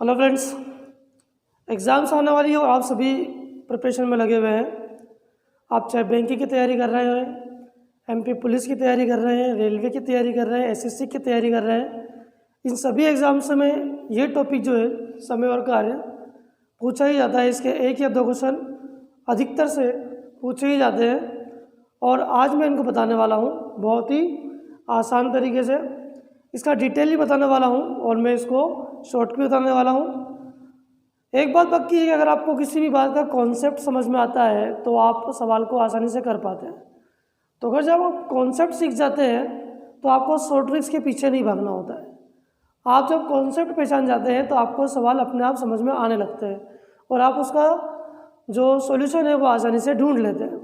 Hello friends, exams आने वाली हो, आप सभी प्रिपरेशन में लगे हुए हैं। आप चाहे बैंकिंग की तैयारी कर रहे हैं, एमपी पुलिस की तैयारी कर रहे हैं, रेलवे की तैयारी कर रहे हैं, एसएससी की तैयारी कर रहे हैं। इन सभी एग्ज़ाम्स में ये टॉपिक जो है समय और कार्य पूछा ही जाता है। इसके एक या दो क्वेश्चन अधिकतर से पूछे ही जाते हैं और आज मैं इनको बताने वाला हूँ बहुत ही आसान तरीके से। इसका डिटेल ही बताने वाला हूँ और मैं इसको शॉर्ट भी बताने वाला हूँ। एक बात पक्की है कि अगर आपको किसी भी बात का कॉन्सेप्ट समझ में आता है तो आप सवाल को आसानी से कर पाते हैं। तो अगर जब आप कॉन्सेप्ट सीख जाते हैं तो आपको शॉर्ट ट्रिक्स के पीछे नहीं भागना होता है। आप जब कॉन्सेप्ट पहचान जाते हैं तो आपको सवाल अपने आप समझ में आने लगते हैं और आप उसका जो सॉल्यूशन है वो आसानी से ढूंढ लेते हैं।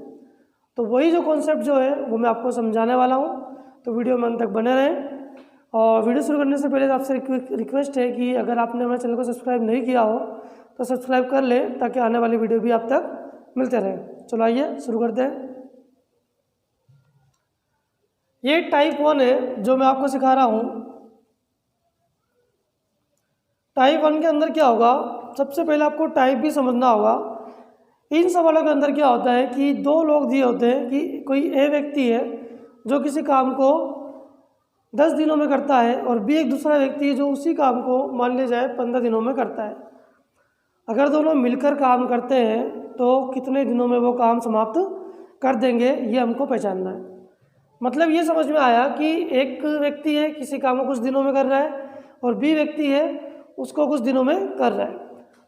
तो वही जो कॉन्सेप्ट जो है वो मैं आपको समझाने वाला हूँ, तो वीडियो में अंत तक बने रहें। और वीडियो शुरू करने से पहले आपसे रिक्वेस्ट है कि अगर आपने हमारे चैनल को सब्सक्राइब नहीं किया हो तो सब्सक्राइब कर लें ताकि आने वाली वीडियो भी आप तक मिलते रहें। चलो आइए शुरू करते हैं। ये टाइप 1 है जो मैं आपको सिखा रहा हूँ। टाइप 1 के अंदर क्या होगा, सबसे पहले आपको टाइप भी समझना होगा। इन सवालों के अंदर क्या होता है कि दो लोग दिए होते हैं कि कोई ए व्यक्ति है जो किसी काम को 10 दिनों में करता है और बी एक दूसरा व्यक्ति है जो उसी काम को मान लिया जाए 15 दिनों में करता है। अगर दोनों मिलकर काम करते हैं तो कितने दिनों में वो काम समाप्त कर देंगे, ये हमको पहचानना है। मतलब ये समझ में आया कि एक व्यक्ति है किसी काम को कुछ दिनों में कर रहा है और बी व्यक्ति है उसको कुछ दिनों में कर रहा है।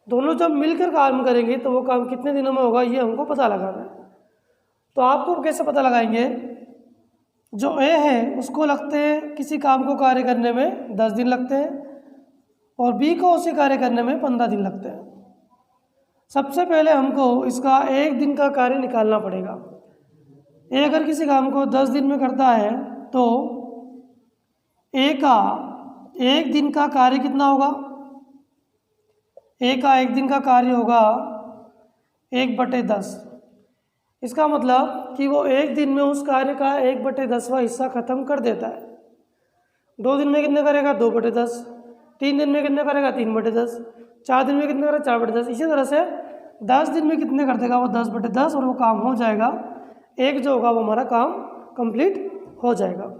दोनों जब मिलकर काम करेंगे तो वो काम कितने दिनों में होगा, ये हमको पता लगाना है। तो आपको कैसे पता लगाएंगे, जो ए है उसको लगते हैं किसी काम को कार्य करने में 10 दिन लगते हैं और बी को उसी कार्य करने में 15 दिन लगते हैं। सबसे पहले हमको इसका एक दिन का कार्य निकालना पड़ेगा। ए अगर किसी काम को 10 दिन में करता है तो ए का एक दिन का कार्य कितना होगा, ए का एक दिन का कार्य होगा 1/10। इसका मतलब कि वो एक दिन में उस कार्य का 1/10वां हिस्सा खत्म कर देता है। 2 दिन में कितने करेगा, 2/10। 3 दिन में कितने करेगा, 3/10। 4 दिन में कितने करेगा, 4/10। इसी तरह से 10 दिन में कितने कर देगा, वो 10/10 और वो काम हो जाएगा। एक जो होगा वो हमारा काम कंप्लीट हो जाएगा।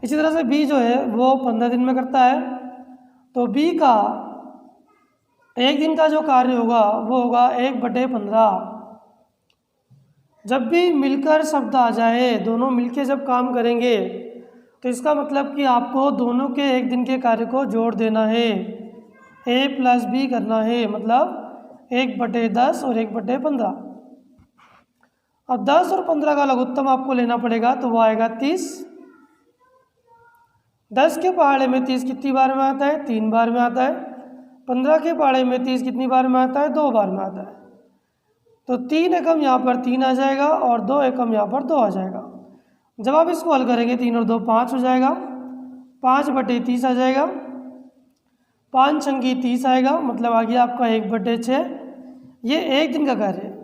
इसी तरह से बी जो है वो 15 दिन में करता है तो बी का एक दिन का जो कार्य होगा वो होगा 1/15। जब भी मिलकर शब्द आ जाए, दोनों मिलके जब काम करेंगे तो इसका मतलब कि आपको दोनों के एक दिन के कार्य को जोड़ देना है, a + b करना है, मतलब 1/10 और 1/15। अब 10 और 15 का लघुत्तम आपको लेना पड़ेगा तो वो आएगा 30। 10 के पहाड़े में 30 कितनी बार में आता है, 3 बार में आता है। 15 के पहाड़े में 30 कितनी बार में आता है, 2 बार में आता है। तो 3 एकम यहाँ पर 3 आ जाएगा और 2 एकम यहाँ पर 2 आ जाएगा। जब आप इसको हल करेंगे 3 और 2 5 हो जाएगा, 5/30 आ जाएगा। 5 छंगी 30 आएगा, मतलब आ गया आपका 1/6। ये एक दिन का कार्य है।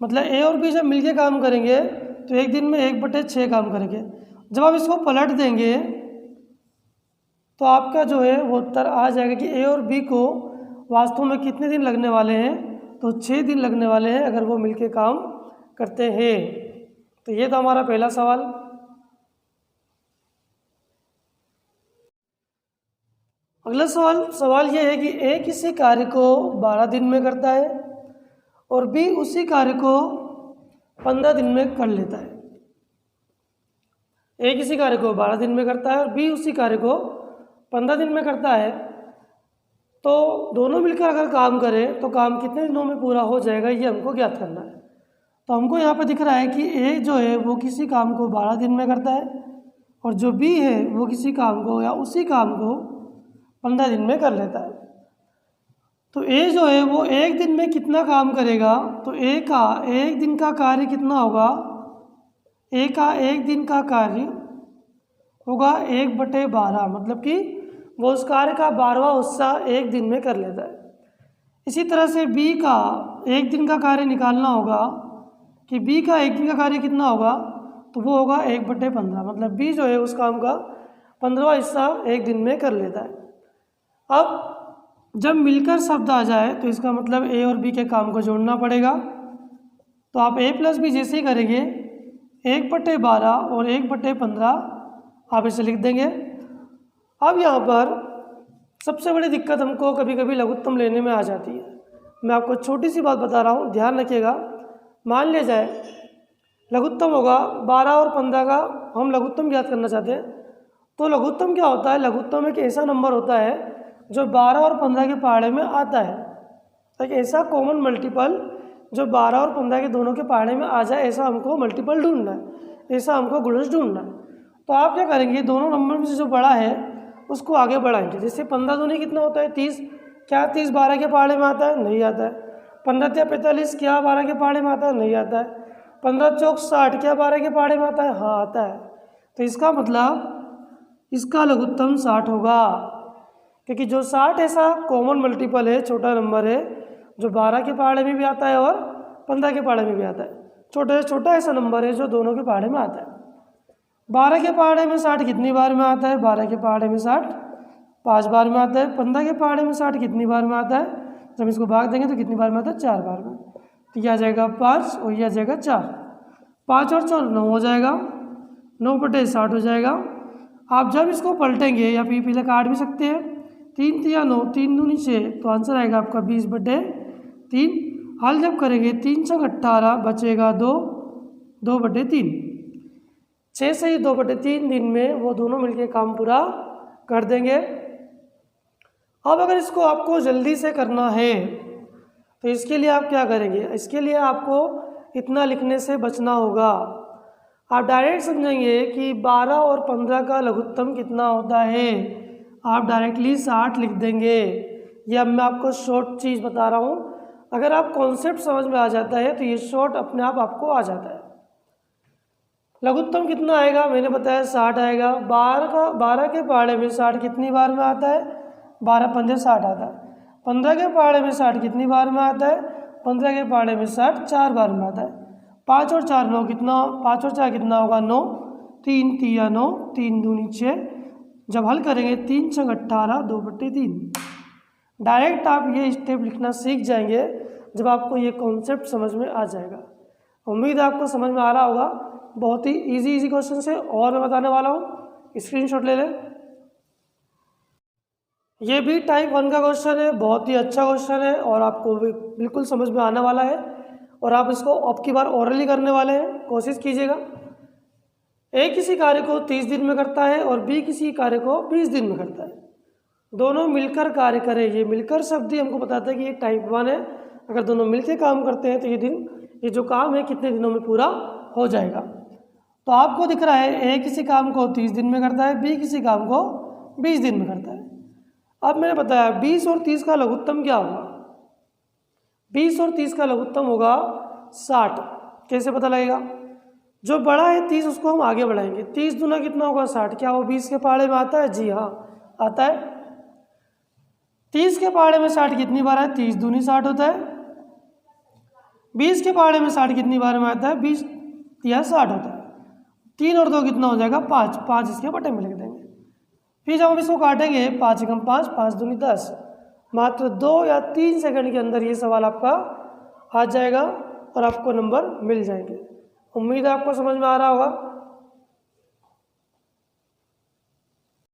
मतलब ए और बी जब मिलके काम करेंगे तो एक दिन में 1/6 काम करेंगे। जब आप इसको पलट देंगे तो आपका जो है वो उत्तर आ जाएगा कि ए और बी को वास्तव में कितने दिन लगने वाले हैं, तो 6 दिन लगने वाले हैं अगर वो मिलके काम करते हैं। तो ये था हमारा पहला सवाल। अगला सवाल ये है कि ए किसी कार्य को 12 दिन में करता है और बी उसी कार्य को 15 दिन में कर लेता है। ए किसी कार्य को 12 दिन में करता है और बी उसी कार्य को 15 दिन में करता है। तो दोनों मिलकर अगर काम करें तो काम कितने दिनों में पूरा हो जाएगा, ये हमको ज्ञात करना है। तो हमको यहाँ पे दिख रहा है कि ए जो है वो किसी काम को 12 दिन में करता है और जो बी है वो किसी काम को या उसी काम को 15 दिन में कर लेता है। तो ए जो है वो एक दिन में कितना काम करेगा, तो ए का एक दिन का कार्य कितना होगा, ए का एक दिन का कार्य होगा 1/12, मतलब कि वो उस कार्य का 12वां हिस्सा एक दिन में कर लेता है। इसी तरह से बी का एक दिन का कार्य निकालना होगा कि बी का एक दिन का कार्य कितना होगा, तो वो होगा 1/15, मतलब बी जो है उस काम का 15वां हिस्सा एक दिन में कर लेता है। अब जब मिलकर शब्द आ जाए तो इसका मतलब ए और बी के काम को जोड़ना पड़ेगा। तो आप a प्लस बी जैसे ही करेंगे 1/12 और 1/15 आप इसे लिख देंगे। अब यहाँ पर सबसे बड़ी दिक्कत हमको कभी कभी लघुत्तम लेने में आ जाती है। मैं आपको छोटी सी बात बता रहा हूँ, ध्यान रखिएगा। मान लिया जाए लघुत्तम होगा 12 और 15 का हम लघुत्तम ज्ञात करना चाहते हैं। तो लघुत्तम क्या होता है? लघुत्तम एक ऐसा नंबर होता है जो 12 और 15 के पहाड़े में आता है। एक ऐसा कॉमन मल्टीपल जो 12 और 15 के दोनों के पहाड़े में आ जाए, ऐसा हमको मल्टीपल ढूंढना है, ऐसा हमको गुणज ढूंढना है। तो आप क्या करेंगे, दोनों नंबर में से जो बड़ा है उसको आगे बढ़ाएंगे। जैसे 15 दूनी कितना होता है? 30। क्या 30 12 के पहाड़े में आता है? नहीं आता है। 15 या 45 क्या 12 के पहाड़े में आता है? नहीं आता है। 15 चौक 60 क्या 12 के पहाड़े में आता है? हाँ आता है। तो इसका मतलब इसका लघुत्तम 60 होगा, क्योंकि जो 60 ऐसा कॉमन मल्टीपल है, छोटा नंबर है जो 12 के पहाड़े में भी आता है और 15 के पहाड़े में भी आता है। छोटा छोटा ऐसा नंबर है जो दोनों के पहाड़े में आता है। 12 के पहाड़े में 60 कितनी बार में आता है? 12 के पहाड़े में 60 5 बार में आता है। 15 के पहाड़े में 60 कितनी बार में आता है? जब इसको भाग देंगे तो कितनी बार में आता है? 4 बार में। तो यह आ जाएगा 5 और यह आ जाएगा 4। 5 और 4 9 हो जाएगा, 9/60 हो जाएगा। आप जब इसको पलटेंगे या फिर पहले काट भी सकते हैं, 3 3 9 3 दूनी 6, तो आंसर आएगा आपका 20/3। हल जब करेंगे 3 6 18 बचेगा 2 2/3। 6 से ही 2/3 दिन में वो दोनों मिलके काम पूरा कर देंगे। अब अगर इसको आपको जल्दी से करना है तो इसके लिए आप क्या करेंगे? इसके लिए आपको इतना लिखने से बचना होगा। आप डायरेक्ट समझेंगे कि 12 और 15 का लघुत्तम कितना होता है। आप डायरेक्टली 60 लिख देंगे। ये अब मैं आपको शॉर्ट चीज़ बता रहा हूँ। अगर आप कॉन्सेप्ट समझ में आ जाता है तो ये शॉर्ट अपने आप आपको आ जाता है। लघुत्तम कितना आएगा? मैंने बताया 60 आएगा। 12 के पहाड़े में 60 कितनी बार में आता है? 12 पंजे 60 आता है। 15 के पहाड़े में 60 कितनी बार में आता है? 15 के पहाड़े में 60 4 बार में आता है। 5 और 4 9 कितना? 5 और 4 कितना होगा? 9। 3 3 9 3 दूनी 6। जब हल करेंगे 3 6 18 2/3। डायरेक्ट आप ये स्टेप लिखना सीख जाएंगे जब आपको ये कॉन्सेप्ट समझ में आ जाएगा। उम्मीद है आपको समझ में आ रहा होगा। बहुत ही इजी क्वेश्चन है और मैं बताने वाला हूँ, स्क्रीनशॉट ले लें। ये भी टाइप 1 का क्वेश्चन है, बहुत ही अच्छा क्वेश्चन है और आपको भी बिल्कुल समझ में आने वाला है और आप इसको अब की बार ओरली करने वाले हैं। कोशिश कीजिएगा। ए किसी कार्य को 30 दिन में करता है और बी किसी कार्य को 20 दिन में करता है। दोनों मिलकर कार्य करें। ये मिलकर शब्द ही हमको बताता है कि ये टाइप 1 है। अगर दोनों मिलकर काम करते हैं तो ये जो काम है कितने दिनों में पूरा हो जाएगा। तो आपको दिख रहा है ए किसी काम को 30 दिन में करता है, बी किसी काम को 20 दिन में करता है। अब मैंने बताया 20 और 30 का लघुत्तम क्या होगा? 20 और 30 का लघुत्तम होगा 60। कैसे पता लगेगा? जो बड़ा है 30 उसको हम आगे बढ़ाएंगे। 30 दूना कितना होगा? 60। क्या वो 20 के पहाड़े में आता है? जी हाँ आता है। 30 के पहाड़े में 60 कितनी बार है? 30 दूनी 60 होता है। 20 के पहाड़े में 60 कितनी बार में आता है? 20 या 60 होता है। 3 और 2 कितना हो जाएगा? 5। 5 इसके बटे में लिख देंगे। फिर जब हम इसको काटेंगे 5 एकम 5 5 दूनी 10। मात्र 2 या 3 सेकंड के अंदर ये सवाल आपका आ जाएगा और आपको नंबर मिल जाएंगे। उम्मीद है आपको समझ में आ रहा होगा।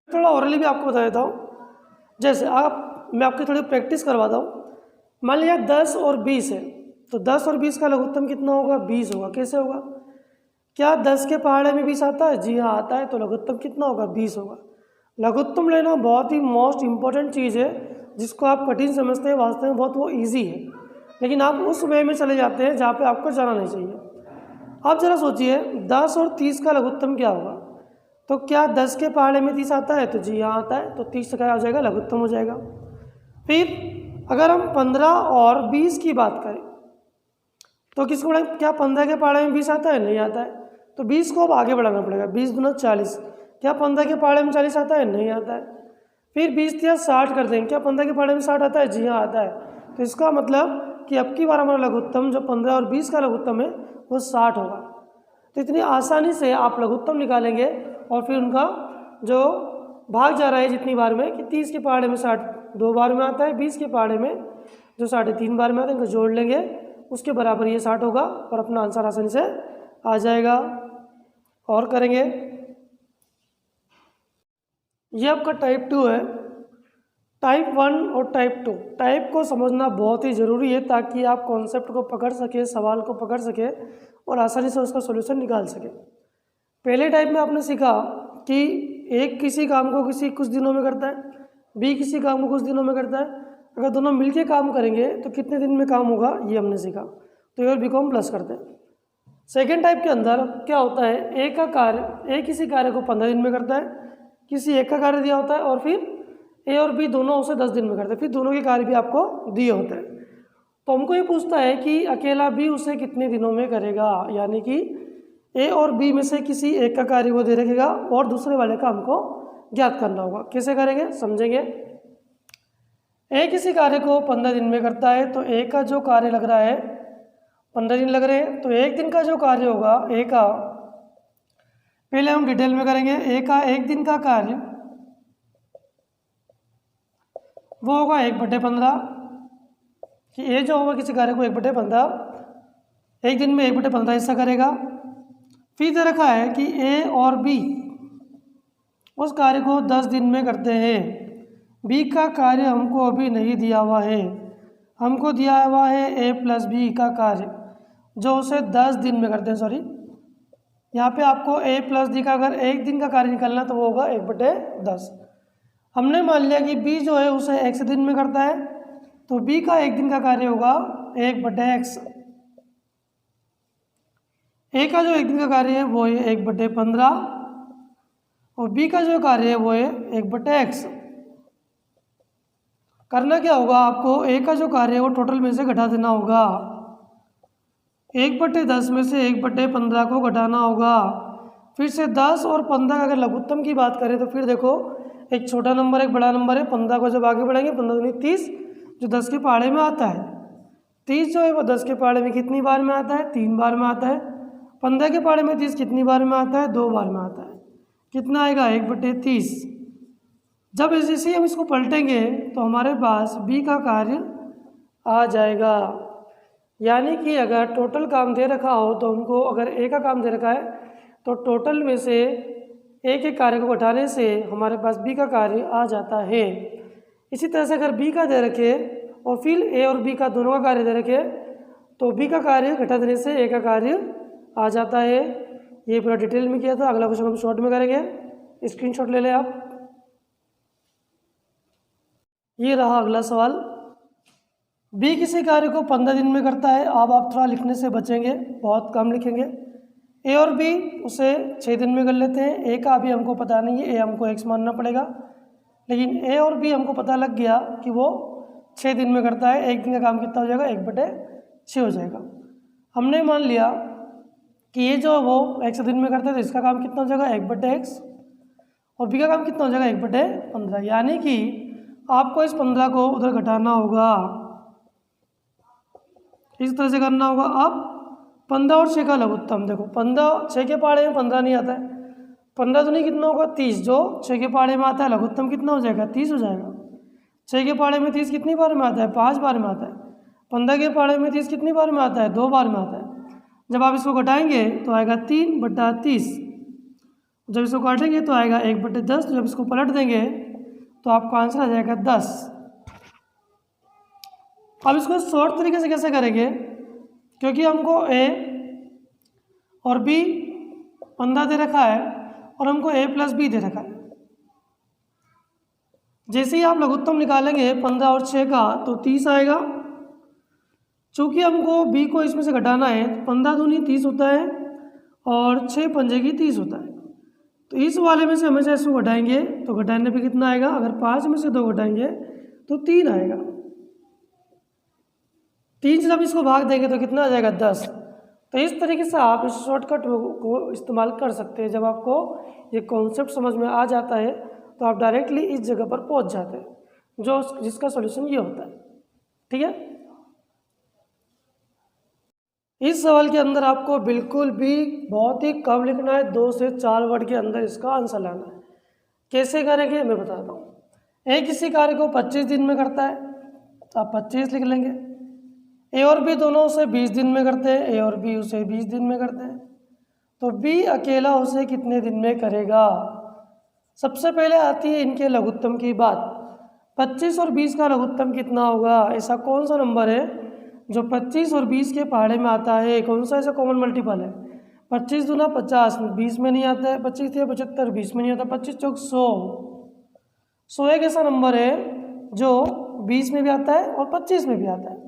थोड़ा ओरली भी आपको बता देता हूँ। जैसे मैं आपकी थोड़ी प्रैक्टिस करवाता हूँ। मान लिया 10 और 20 है, तो 10 और 20 का लघुत्तम कितना होगा? 20 होगा। कैसे होगा? क्या 10 के पहाड़े में 20 आता है? जी हाँ आता है। तो लघुत्तम कितना होगा? 20 होगा। लघुत्तम लेना बहुत ही मोस्ट इम्पॉर्टेंट चीज़ है, जिसको आप कठिन समझते हैं, वास्तव में बहुत वो ईजी है, लेकिन आप उस वे में चले जाते हैं जहाँ पे आपको जाना नहीं चाहिए। आप ज़रा सोचिए 10 और 30 का लघुत्तम क्या होगा? तो क्या 10 के पहाड़े में 30 आता है? तो जी हाँ आता है। तो 30 क्या हो जाएगा? लघुत्तम हो जाएगा। फिर अगर हम 15 और 20 की बात करें तो किसको बढ़ाएं? क्या 15 के पहाड़े में 20 आता है? नहीं आता है। तो 20 को अब आगे बढ़ाना पड़ेगा। 20 दूना 40। क्या 15 के पहाड़े में 40 आता है? नहीं आता है। फिर 20 या 60 कर देंगे। क्या 15 के पहाड़े में 60 आता है? जी हाँ आता है। तो इसका मतलब कि अब की बार हमारा लघुत्तम जो 15 और 20 का लघुत्तम है वो 60 होगा। तो इतनी आसानी से आप लघुत्तम निकालेंगे और फिर उनका जो भाग जा रहा है जितनी बार में कि 30 के पहाड़े में 60 2 बार में आता है, 20 के पहाड़े में जो 3.5 बार में आता है इनको जोड़ लेंगे, उसके बराबर ये 60 होगा और अपना आंसर आसानी से आ जाएगा। और करेंगे, ये आपका टाइप 2 है। टाइप 1 और टाइप 2 टाइप को समझना बहुत ही ज़रूरी है ताकि आप कॉन्सेप्ट को पकड़ सके, सवाल को पकड़ सके और आसानी से उसका सॉल्यूशन निकाल सके। पहले टाइप में आपने सीखा कि एक किसी काम को कुछ दिनों में करता है, बी किसी काम को कुछ दिनों में करता है। अगर दोनों मिलके काम करेंगे तो कितने दिन में काम होगा ये हमने सीखा, तो ये और बी को हम प्लस करते हैं। सेकेंड टाइप के अंदर क्या होता है, ए किसी कार्य को 15 दिन में करता है, किसी एक का कार्य दिया होता है और फिर ए और बी दोनों उसे 10 दिन में करते हैं, फिर दोनों के कार्य भी आपको दिए होते हैं। तो हमको ये पूछता है कि अकेला बी उसे कितने दिनों में करेगा, यानी कि ए और बी में से किसी एक का कार्य वो दे रखेगा और दूसरे वाले का हमको ज्ञात करना होगा। कैसे करेंगे समझेंगे। ए किसी कार्य को 15 दिन में करता है, तो ए का जो कार्य लग रहा है 15 दिन लग रहे हैं, तो एक दिन का जो कार्य होगा ए का, पहले हम डिटेल में करेंगे। ए का एक दिन का कार्य वो होगा 1/15, कि ए जो होगा किसी कार्य को 1/15, एक दिन में 1/15 हिस्सा करेगा। फिर दे रखा है कि ए और बी उस कार्य को 10 दिन में करते हैं। बी का कार्य हमको अभी नहीं दिया हुआ है, हमको दिया हुआ है ए प्लस बी का कार्य जो उसे 10 दिन में करते हैं। सॉरी, यहाँ पे आपको ए प्लस डी का अगर एक दिन का कार्य निकालना तो वो होगा 1/10। हमने मान लिया कि बी जो है उसे x दिन में करता है, तो बी का एक दिन का कार्य होगा 1/x। ए का जो एक दिन का कार्य है वो है 1/15 और बी का जो कार्य है वो है 1/x। करना क्या होगा आपको, ए का जो कार्य है वो टोटल में से घटा देना होगा। 1/10 में से 1/15 को घटाना होगा। फिर से 10 और 15 का अगर लघुत्तम की बात करें तो फिर देखो, एक छोटा नंबर एक बड़ा नंबर है। 15 को जब आगे बढ़ाएंगे 15 दूनी 30 जो 10 के पहाड़े में आता है। 30 जो है वो 10 के पहाड़े में कितनी बार में आता है, 3 बार में आता है। 15 के पहाड़े में 30 कितनी बार में आता है, 2 बार में आता है। कितना आएगा 1/30। जब जैसे हम इसको पलटेंगे तो हमारे पास बी का कार्य आ जाएगा। यानी कि अगर टोटल काम दे रखा हो तो हमको, अगर ए का काम दे रखा है तो टोटल में से ए के कार्य को घटाने से हमारे पास बी का कार्य आ जाता है। इसी तरह से अगर बी का दे रखे और फिर ए और बी का दोनों का कार्य दे रखे तो बी का कार्य घटा देने से ए का कार्य आ जाता है। ये पूरा डिटेल में किया था। अगला क्वेश्चन हम शॉर्ट में करेंगे, स्क्रीनशॉट ले लें आप। ये रहा अगला सवाल। बी किसी कार्य को 15 दिन में करता है। अब आप थोड़ा लिखने से बचेंगे, बहुत कम लिखेंगे। ए और बी उसे 6 दिन में कर लेते हैं। ए का अभी हमको पता नहीं है, ए हमको x मानना पड़ेगा, लेकिन ए और बी हमको पता लग गया कि वो 6 दिन में करता है। एक दिन का काम कितना हो जाएगा, 1/6 हो जाएगा। हमने मान लिया कि ये जो वो x दिन में करता है तो इसका काम कितना हो जाएगा, 1/x, और बी का काम कितना हो जाएगा, 1/15। यानी कि आपको इस 15 को उधर घटाना होगा, इस तरह से करना होगा। अब 15 और 6 का लघुत्तम देखो, 15 6 के पहाड़े में 15 नहीं आता है, 15 दूनी कितना होगा 30, जो 6 के पहाड़े में आता है लघुत्तम कितना हो जाएगा, 30 हो जाएगा। 6 के पहाड़े में 30 कितनी बार में आता है, 5 बार में आता है। 15 के पहाड़े में 30 कितनी बार में आता है, 2 बार में आता है। जब आप इसको घटाएंगे तो आएगा 3/30, जब इसको काटेंगे तो आएगा 1/10, जब इसको पलट देंगे तो आपका आंसर आ जाएगा 10। अब इसको शॉर्ट तरीके से कैसे करेंगे, क्योंकि हमको ए और बी 15 दे रखा है और हमको ए प्लस बी दे रखा है। जैसे ही आप लघुत्तम निकालेंगे 15 और 6 का तो 30 आएगा। चूँकि हमको बी को इसमें से घटाना है, 15 दूनी 30 होता है और 6 पंजे की 30 होता है। तो इस वाले में से हमेशा इसको घटाएंगे तो घटाने पे कितना आएगा, अगर 5 में से 2 घटाएंगे तो 3 आएगा। 3 से जब इसको भाग देंगे तो कितना आ जाएगा, 10। तो इस तरीके से आप इस शॉर्टकट को इस्तेमाल कर सकते हैं। जब आपको ये कॉन्सेप्ट समझ में आ जाता है तो आप डायरेक्टली इस जगह पर पहुंच जाते हैं, जो जिसका सॉल्यूशन ये होता है। ठीक है, इस सवाल के अंदर आपको बिल्कुल भी बहुत ही कम लिखना है, 2 से 4 वर्ड के अंदर इसका आंसर लाना है। कैसे करेंगे मैं बताता हूँ। ए किसी कार्य को 25 दिन में करता है तो आप 25 लिख लेंगे। ए और बी दोनों उसे 20 दिन में करते हैं, ए और बी उसे 20 दिन में करते हैं, तो बी अकेला उसे कितने दिन में करेगा। सबसे पहले आती है इनके लघुत्तम की बात। 25 और 20 का लघुत्तम कितना होगा। ऐसा कौन सा नंबर है जो 25 और 20 के पहाड़े में आता है, कौन सा ऐसा कॉमन मल्टीपल है। 25 दूना 50, 20 में नहीं आता है। 25 या 75, 20 में नहीं आता। 25 चौक 100। 100 एक ऐसा नंबर है जो 20 में भी आता है और 25 में भी आता है।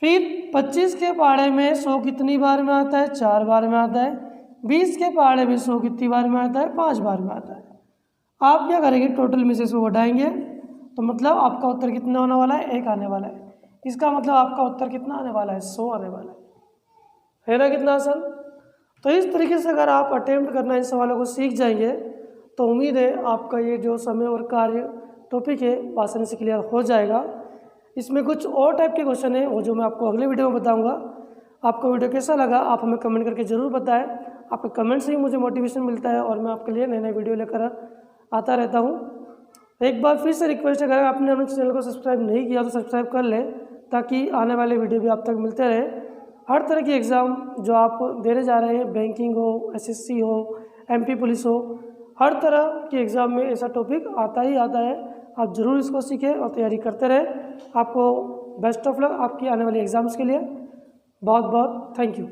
फिर 25 के पहाड़े में 100 कितनी बार में आता है, 4 बार में आता है। 20 के पहाड़े में 100 कितनी बार में आता है, 5 बार में आता है। आप क्या करेंगे, टोटल में से 100 घटाएंगे तो मतलब आपका उत्तर कितना होने वाला है, 1 आने वाला है। इसका मतलब आपका उत्तर कितना आने वाला है, 100 आने वाला है ना। कितना आसान। तो इस तरीके से अगर आप अटेम्प्ट करना इन सवालों को सीख जाएंगे तो उम्मीद है आपका ये जो समय और कार्य टॉपिक है आसानी से क्लियर हो जाएगा। इसमें कुछ और टाइप के क्वेश्चन है वो जो मैं आपको अगले वीडियो में बताऊंगा। आपको वीडियो कैसा लगा आप हमें कमेंट करके ज़रूर बताएं। आपके कमेंट से ही मुझे मोटिवेशन मिलता है और मैं आपके लिए नए नए वीडियो लेकर आता रहता हूँ। एक बार फिर से रिक्वेस्ट है, अगर आपने हमारे चैनल को सब्सक्राइब नहीं किया तो सब्सक्राइब कर लें ताकि आने वाले वीडियो भी आप तक मिलते रहे। हर तरह की एग्ज़ाम जो आप देने जा रहे हैं, बैंकिंग हो, एसएससी हो, एमपी पुलिस हो, हर तरह के एग्ज़ाम में ऐसा टॉपिक आता ही आता है। आप ज़रूर इसको सीखें और तैयारी करते रहें। आपको बेस्ट ऑफ लक आपकी आने वाली एग्ज़ाम्स के लिए। बहुत बहुत थैंक यू।